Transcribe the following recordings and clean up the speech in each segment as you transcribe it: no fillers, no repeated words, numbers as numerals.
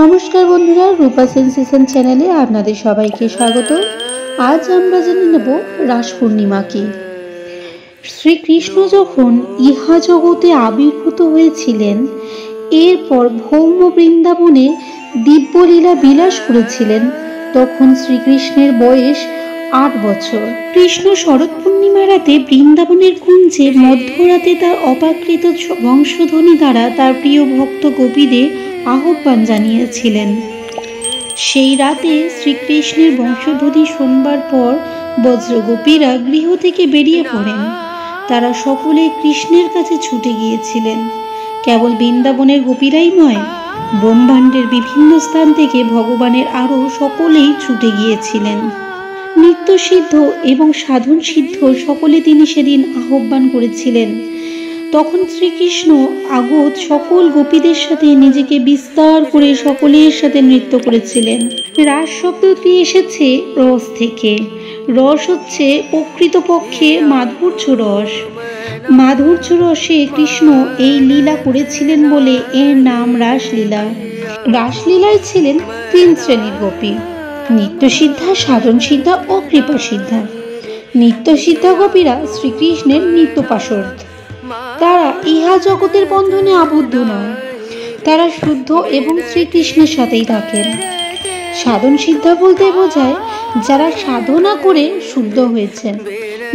নমস্কার বন্ধুরা, রূপা সেন্সেশন চ্যানেলে আপনাদের সবাইকে স্বাগত। আজ আমরা জেনে নেব রাস পূর্ণিমা কি। শ্রীকৃষ্ণ যখন ইহা জগতে আবির্ভূত হয়েছিলেন, এরপর ভৌম বৃন্দাবনে দিব্যলীলা বিলাস করেছিলেন, তখন শ্রীকৃষ্ণের বয়স 8 বছর। কৃষ্ণ শরৎ পূর্ণিমা রাতে বৃন্দাবনের কুঞ্জে মধ্যরাতে তার অপাকৃত বংশধ্বনি দ্বারা তার প্রিয় ভক্ত গোপীদের আহ্বান জানিয়েছিলেন। সেই রাতে শ্রীকৃষ্ণের বংশধ্বনি শুনবার পর বজ্রগোপীরা গৃহ থেকে বেরিয়ে পড়েন। তারা সকলে কৃষ্ণের কাছে ছুটে গিয়েছিলেন। কেবল বৃন্দাবনের গোপীরাই নয়, ব্রহ্মাণ্ডের বিভিন্ন স্থান থেকে ভগবানের আরও সকলেই ছুটে গিয়েছিলেন। নিত্যসিদ্ধ এবং সাধন সিদ্ধ সকলে তিনি সেদিন আহ্বান করেছিলেন। তখন শ্রীকৃষ্ণ আগত সকল গোপীদের সাথে নিজেকে বিস্তার করে সকলের সাথে নৃত্য করেছিলেন। রাস শব্দটি এসেছে রস থেকে। রস হচ্ছে প্রকৃতপক্ষে মাধুর্য রস। মাধুর্য রসে কৃষ্ণ এই লীলা করেছিলেন বলে এর নাম রাসলীলা। রাসলীলায় ছিলেন 3 শ্রেণীর গোপী: নিত্যসিদ্ধা, সাধন সিদ্ধা ও কৃপা সিদ্ধা। নিত্যসিদ্ধা গোপীরা শ্রীকৃষ্ণের নিত্যপাশর্দ। তারা ইহা জগতের বন্ধনে আবদ্ধ নয়, তারা শুদ্ধ এবং শ্রীকৃষ্ণের সাথেই থাকেন। সাধন সিদ্ধা বলতে বোঝায় যারা সাধনা করে শুদ্ধ হয়েছেন।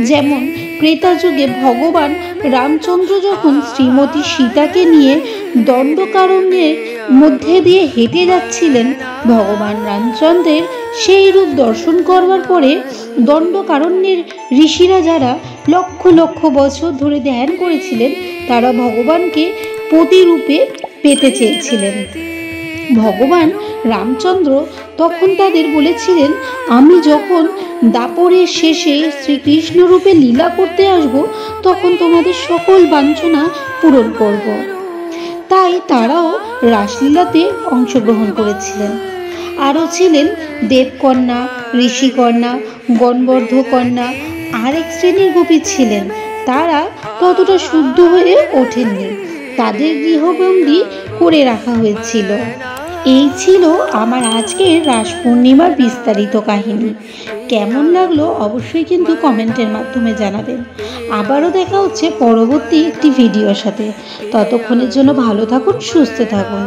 যেমন ত্রেতা যুগে ভগবান রামচন্দ্র যখন শ্রীমতী সীতাকে নিয়ে দণ্ডকারণ্যের মধ্যে দিয়ে হেঁটে যাচ্ছিলেন, ভগবান রামচন্দ্রের সেই রূপ দর্শন করবার পরে দণ্ডকারণ্যের ঋষিরা যারা লক্ষ লক্ষ বছর ধরে ধ্যান করেছিলেন, তারা ভগবানকে প্রতিরূপে পেতে চেয়েছিলেন। ভগবান রামচন্দ্র তখন তাদের বলেছিলেন, আমি যখন দাপরের শেষে শ্রীকৃষ্ণ রূপে লীলা করতে আসব, তখন তোমাদের সকল বাঞ্ছনা পূরণ করব। তাই তারাও রাসলীলাতে অংশগ্রহণ করেছিলেন। আরও ছিলেন দেবকন্যা, ঋষিকন্যা, গণবর্ধকন্যা। আরেক শ্রেণীর গোপী ছিলেন, তারা ততটা শুদ্ধ হয়ে ওঠেননি, তাদের গৃহবন্দী করে রাখা হয়েছিল। এই ছিল আমার আজকের রাস পূর্ণিমার বিস্তারিত কাহিনী। কেমন লাগলো অবশ্যই কিন্তু কমেন্টের মাধ্যমে জানাবেন। আবারও দেখা হচ্ছে পরবর্তী একটি ভিডিওর সাথে। ততক্ষণের জন্য ভালো থাকুন, সুস্থ থাকুন।